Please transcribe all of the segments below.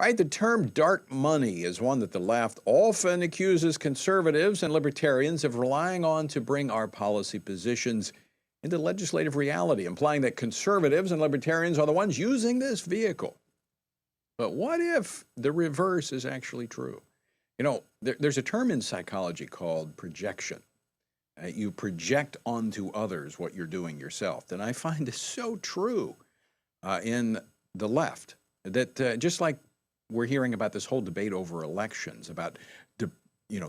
Right, the term dark money is one that the left often accuses conservatives and libertarians of relying on to bring our policy positions into legislative reality, implying that conservatives and libertarians are the ones using this vehicle. But what if the reverse is actually true? There's a term in psychology called projection. You project onto others what you're doing yourself. And I find this so true in the left that just like we're hearing about this whole debate over elections, about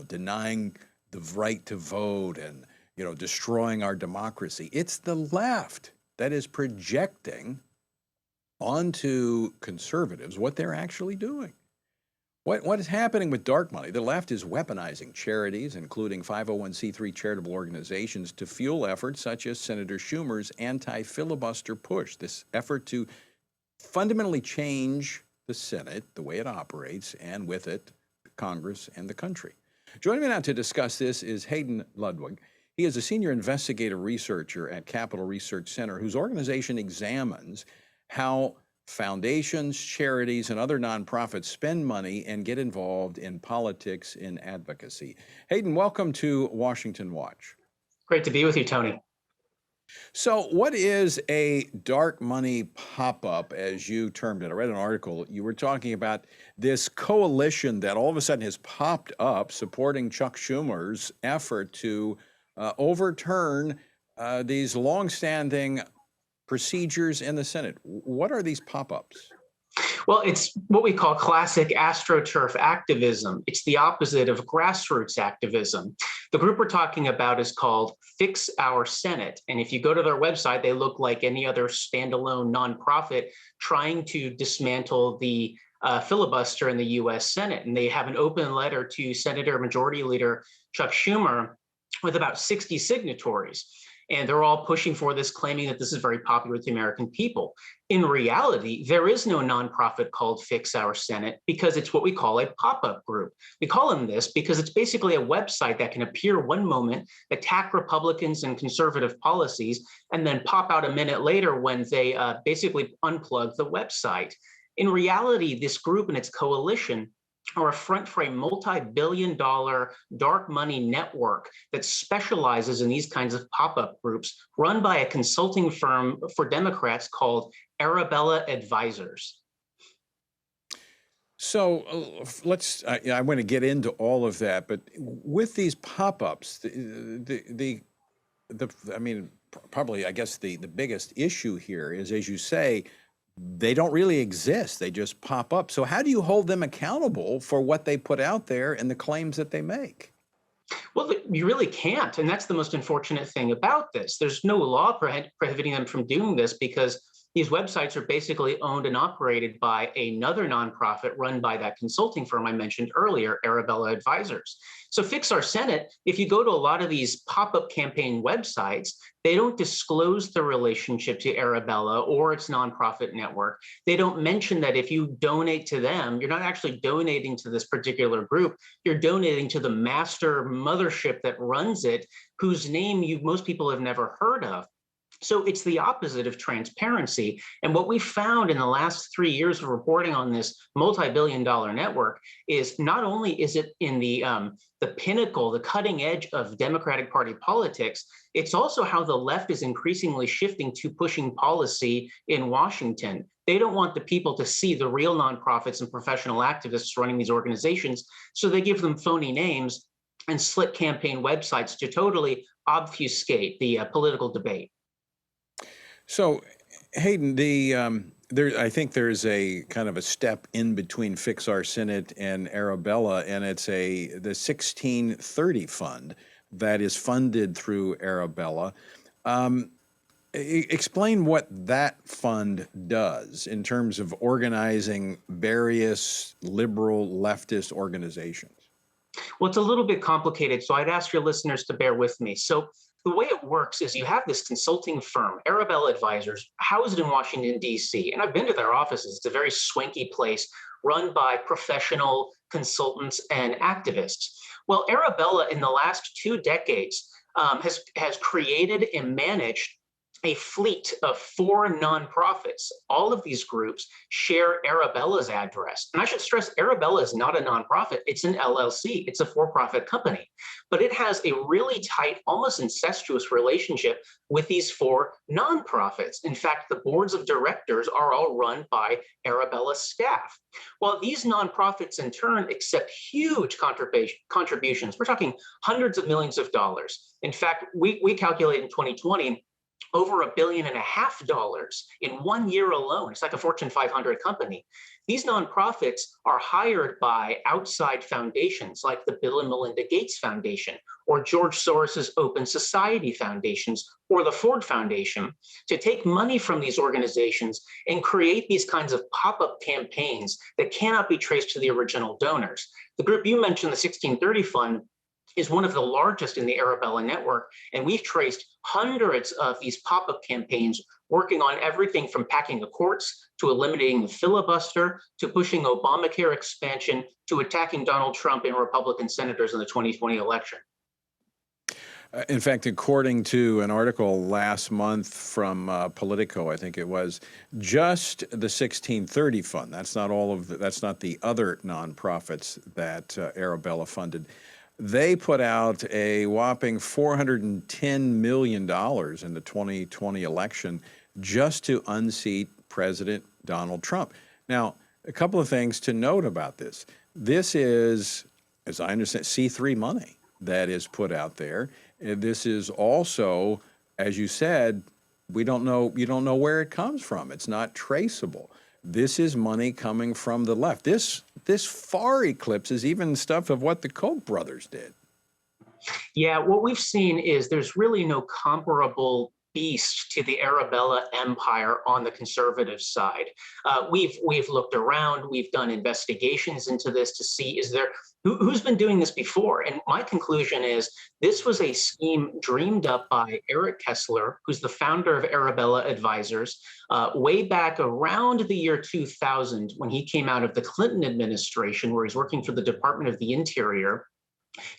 denying the right to vote and destroying our democracy. It's the left that is projecting onto conservatives what they're actually doing. What is happening with dark money? The left is weaponizing charities, including 501c3 charitable organizations, to fuel efforts such as Senator Schumer's anti-filibuster push, this effort to fundamentally change the Senate, the way it operates, and with it, Congress and the country. Joining me now to discuss this is Hayden Ludwig. He is a senior investigative researcher at Capital Research Center, whose organization examines how foundations, charities, and other nonprofits spend money and get involved in politics in advocacy. Hayden, welcome to Washington Watch. Great to be with you, Tony. So what is a dark money pop-up, as you termed it? I read an article. You were talking about this coalition that all of a sudden has popped up supporting Chuck Schumer's effort to overturn these longstanding procedures in the Senate. What are these pop-ups? Well, it's what we call classic astroturf activism. It's the opposite of grassroots activism. The group we're talking about is called Fix Our Senate. And if you go to their website, they look like any other standalone nonprofit trying to dismantle the filibuster in the US Senate. And they have an open letter to Senator Majority Leader Chuck Schumer with about 60 signatories. And they're all pushing for this, claiming that this is very popular with the American people. In reality, there is no nonprofit called Fix Our Senate because it's what we call a pop-up group. We call them this because it's basically a website that can appear one moment, attack Republicans and conservative policies, and then pop out a minute later when they basically unplug the website. In reality, this group and its coalition are a front for a multi-billion-dollar dark money network that specializes in these kinds of pop-up groups run by a consulting firm for Democrats called Arabella Advisors. So I want to get into all of that, but with these pop-ups, I mean, probably, I guess the biggest issue here is, as you say, they don't really exist. They just pop up. So how do you hold them accountable for what they put out there and the claims that they make? Well, you really can't. And that's the most unfortunate thing about this. There's no law prohibiting them from doing this because these websites are basically owned and operated by another nonprofit run by that consulting firm I mentioned earlier, Arabella Advisors. So Fix Our Senate, if you go to a lot of these pop-up campaign websites, they don't disclose the relationship to Arabella or its nonprofit network. They don't mention that if you donate to them, you're not actually donating to this particular group. You're donating to the master mothership that runs it, whose name most people have never heard of. So it's the opposite of transparency. And what we found in the last 3 years of reporting on this multi-billion-dollar network is not only is it in the pinnacle, the cutting edge of Democratic Party politics, it's also how the left is increasingly shifting to pushing policy in Washington. They don't want the people to see the real nonprofits and professional activists running these organizations, so they give them phony names and slick campaign websites to totally obfuscate the political debate. So, Hayden, I think there's a kind of a step in between Fix Our Senate and Arabella, and it's the 1630 fund that is funded through Arabella. Explain what that fund does in terms of organizing various liberal leftist organizations. Well, it's a little bit complicated, so I'd ask your listeners to bear with me. So the way it works is you have this consulting firm, Arabella Advisors, housed in Washington, D.C., and I've been to their offices. It's a very swanky place run by professional consultants and activists. Well, Arabella, in the last 2 decades, has created and managed a fleet of 4 nonprofits. All of these groups share Arabella's address. And I should stress, Arabella is not a nonprofit. It's an LLC. It's a for-profit company. But it has a really tight, almost incestuous relationship with these 4 nonprofits. In fact, the boards of directors are all run by Arabella's staff. While these nonprofits in turn accept huge contributions, we're talking hundreds of millions of dollars. In fact, we calculate in 2020, over $1.5 billion in 1 year alone. It's like a Fortune 500 company. These nonprofits are hired by outside foundations like the Bill and Melinda Gates Foundation or George Soros's Open Society Foundations or the Ford Foundation to take money from these organizations and create these kinds of pop-up campaigns that cannot be traced to the original donors. The group you mentioned, the 1630 Fund, is one of the largest in the Arabella network, and we've traced hundreds of these pop-up campaigns working on everything from packing the courts to eliminating the filibuster to pushing Obamacare expansion to attacking Donald Trump and Republican senators in the 2020 election. In fact, according to an article last month from Politico, I think it was, just the 1630 Fund, that's not the other nonprofits that Arabella funded, they put out a whopping $410 million in the 2020 election just to unseat President Donald Trump. Now, a couple of things to note about this. This is, as I understand, C3 money that is put out there. This is also, as you said, you don't know where it comes from. It's not traceable. This is money coming from the left. This far eclipses even stuff of what the Koch brothers did. Yeah, what we've seen is there's really no comparable beast to the Arabella empire on the conservative side. We've looked around, we've done investigations into this to see who's been doing this before. And my conclusion is this was a scheme dreamed up by Eric Kessler, who's the founder of Arabella Advisors, way back around the year 2000 when he came out of the Clinton administration, where he's working for the Department of the Interior.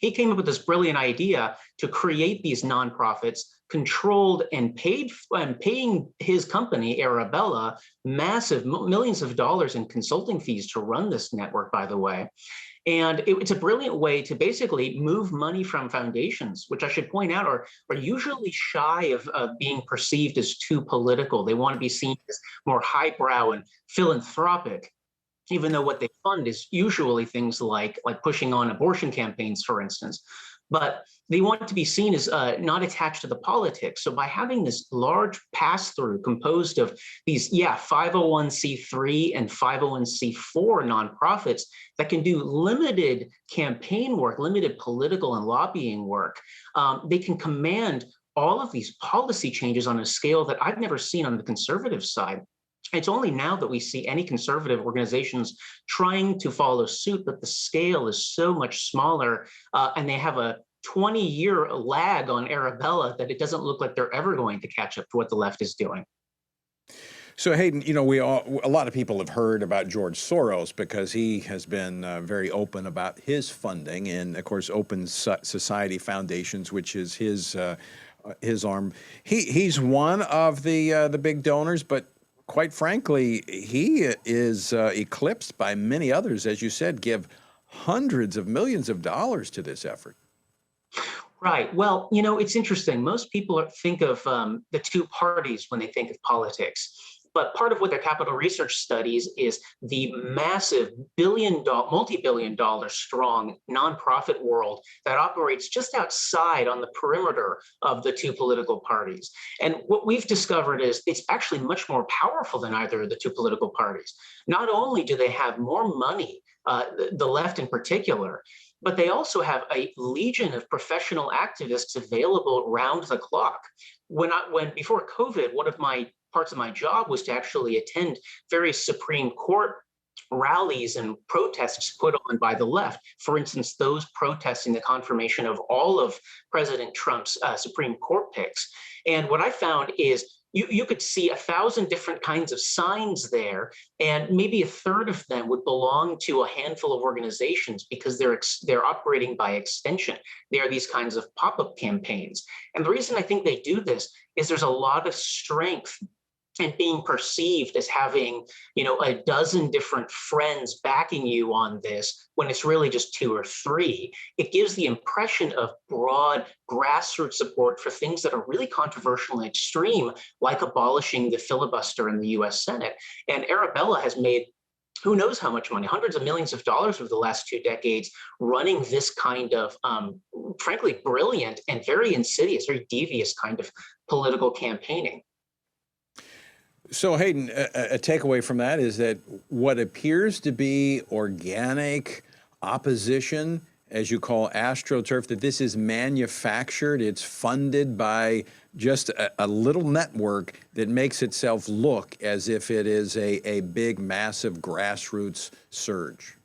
He came up with this brilliant idea to create these nonprofits, controlled and paying his company, Arabella, massive millions of dollars in consulting fees to run this network, by the way. And it's a brilliant way to basically move money from foundations, which I should point out are usually shy of being perceived as too political. They want to be seen as more highbrow and philanthropic, even though what they fund is usually things like pushing on abortion campaigns, for instance. But they want to be seen as not attached to the politics. So by having this large pass-through composed of these, 501c3 and 501c4 nonprofits that can do limited campaign work, limited political and lobbying work, they can command all of these policy changes on a scale that I've never seen on the conservative side. It's only now that we see any conservative organizations trying to follow suit, but the scale is so much smaller, and they have a 20-year lag on Arabella that it doesn't look like they're ever going to catch up to what the left is doing. So Hayden, a lot of people have heard about George Soros because he has been very open about his funding, and of course, Open Society Foundations, which is his arm. He's one of the big donors, but quite frankly, he is eclipsed by many others, as you said, give hundreds of millions of dollars to this effort. Right. Well, it's interesting. Most people think of the two parties when they think of politics. But part of what their capital research studies is the massive multi-billion dollar strong nonprofit world that operates just outside on the perimeter of the two political parties. And what we've discovered is it's actually much more powerful than either of the two political parties. Not only do they have more money, the left in particular, but they also have a legion of professional activists available round the clock. When before COVID, one of my parts of my job was to actually attend various Supreme Court rallies and protests put on by the left. For instance, those protesting the confirmation of all of President Trump's Supreme Court picks. And what I found is you could see 1,000 different kinds of signs there, and maybe a third of them would belong to a handful of organizations because they're operating by extension. They are these kinds of pop-up campaigns. And the reason I think they do this is there's a lot of strength and being perceived as having, a dozen different friends backing you on this when it's really just two or three. It gives the impression of broad grassroots support for things that are really controversial and extreme, like abolishing the filibuster in the US Senate. And Arabella has made who knows how much money, hundreds of millions of dollars over the last 2 decades, running this kind of, frankly, brilliant and very insidious, very devious kind of political campaigning. So, Hayden, a takeaway from that is that what appears to be organic opposition, as you call astroturf, that this is manufactured, it's funded by just a little network that makes itself look as if it is a big, massive grassroots surge.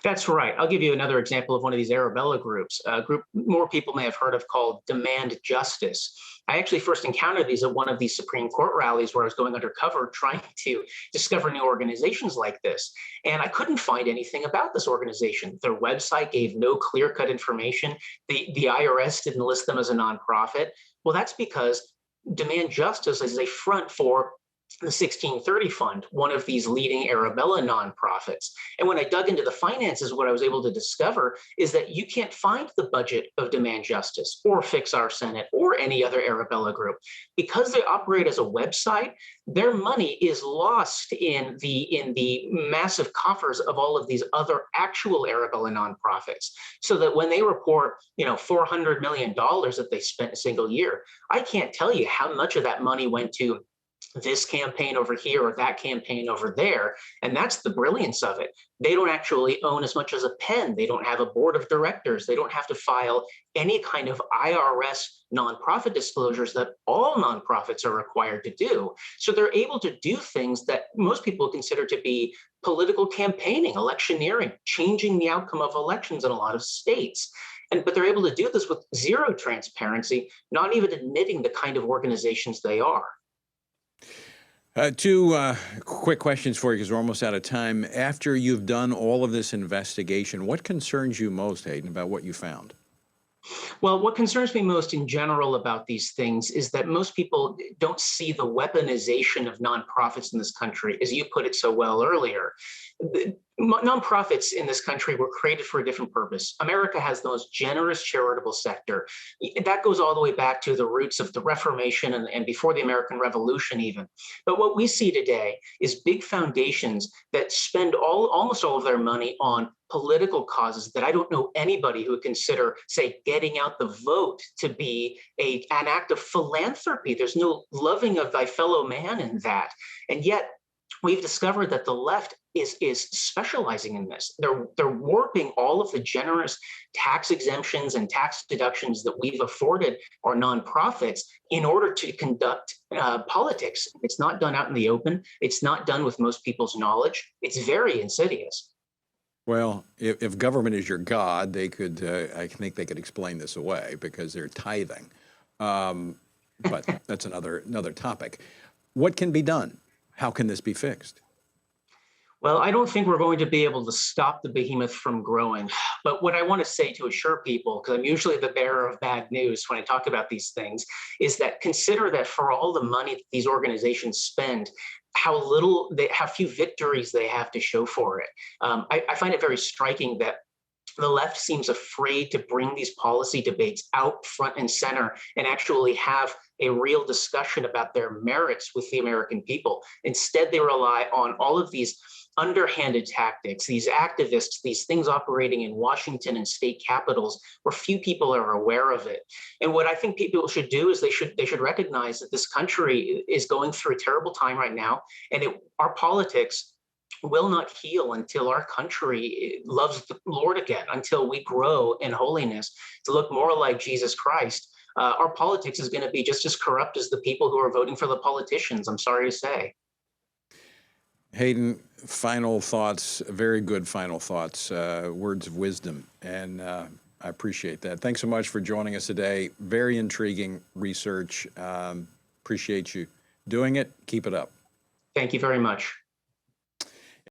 That's right. I'll give you another example of one of these Arabella groups, a group more people may have heard of called Demand Justice. I actually first encountered these at one of these Supreme Court rallies where I was going undercover trying to discover new organizations like this. And I couldn't find anything about this organization. Their website gave no clear-cut information. The IRS didn't list them as a nonprofit. Well, that's because Demand Justice is a front for the 1630 Fund, one of these leading Arabella nonprofits. And when I dug into the finances, what I was able to discover is that you can't find the budget of Demand Justice or Fix Our Senate or any other Arabella group. Because they operate as a website, their money is lost in the massive coffers of all of these other actual Arabella nonprofits. So that when they report, $400 million that they spent a single year, I can't tell you how much of that money went to this campaign over here or that campaign over there. And that's the brilliance of it. They don't actually own as much as a pen. They don't have a board of directors. They don't have to file any kind of IRS nonprofit disclosures that all nonprofits are required to do. So they're able to do things that most people consider to be political campaigning, electioneering, changing the outcome of elections in a lot of states. But they're able to do this with zero transparency, not even admitting the kind of organizations they are. Two quick questions for you because we're almost out of time. After you've done all of this investigation, what concerns you most, Hayden, about what you found? Well, what concerns me most in general about these things is that most people don't see the weaponization of nonprofits in this country, as you put it so well earlier. Nonprofits in this country were created for a different purpose. America has the most generous charitable sector. That goes all the way back to the roots of the Reformation and before the American Revolution even. But what we see today is big foundations that spend almost all of their money on political causes that I don't know anybody who would consider, say, getting out the vote to be an act of philanthropy. There's no loving of thy fellow man in that. And yet we've discovered that the left is specializing in this. They're warping all of the generous tax exemptions and tax deductions that we've afforded our nonprofits in order to conduct politics. It's not done out in the open. It's not done with most people's knowledge. It's very insidious. Well, if government is your god, they could. I think they could explain this away because they're tithing. But that's another topic. What can be done? How can this be fixed? Well, I don't think we're going to be able to stop the behemoth from growing. But what I want to say to assure people, because I'm usually the bearer of bad news when I talk about these things, is that consider that for all the money that these organizations spend, how few victories they have to show for it. I find it very striking that the left seems afraid to bring these policy debates out front and center and actually have a real discussion about their merits with the American people. Instead, they rely on all of these underhanded tactics, these activists, these things operating in Washington and state capitals where few people are aware of it. And what I think people should do is they should recognize that this country is going through a terrible time right now, and our politics will not heal until our country loves the Lord again, until we grow in holiness to look more like Jesus Christ. Our politics is going to be just as corrupt as the people who are voting for the politicians, I'm sorry to say. Hayden, final thoughts, very good final thoughts, words of wisdom, and I appreciate that. Thanks so much for joining us today. Very intriguing research. Appreciate you doing it. Keep it up. Thank you very much.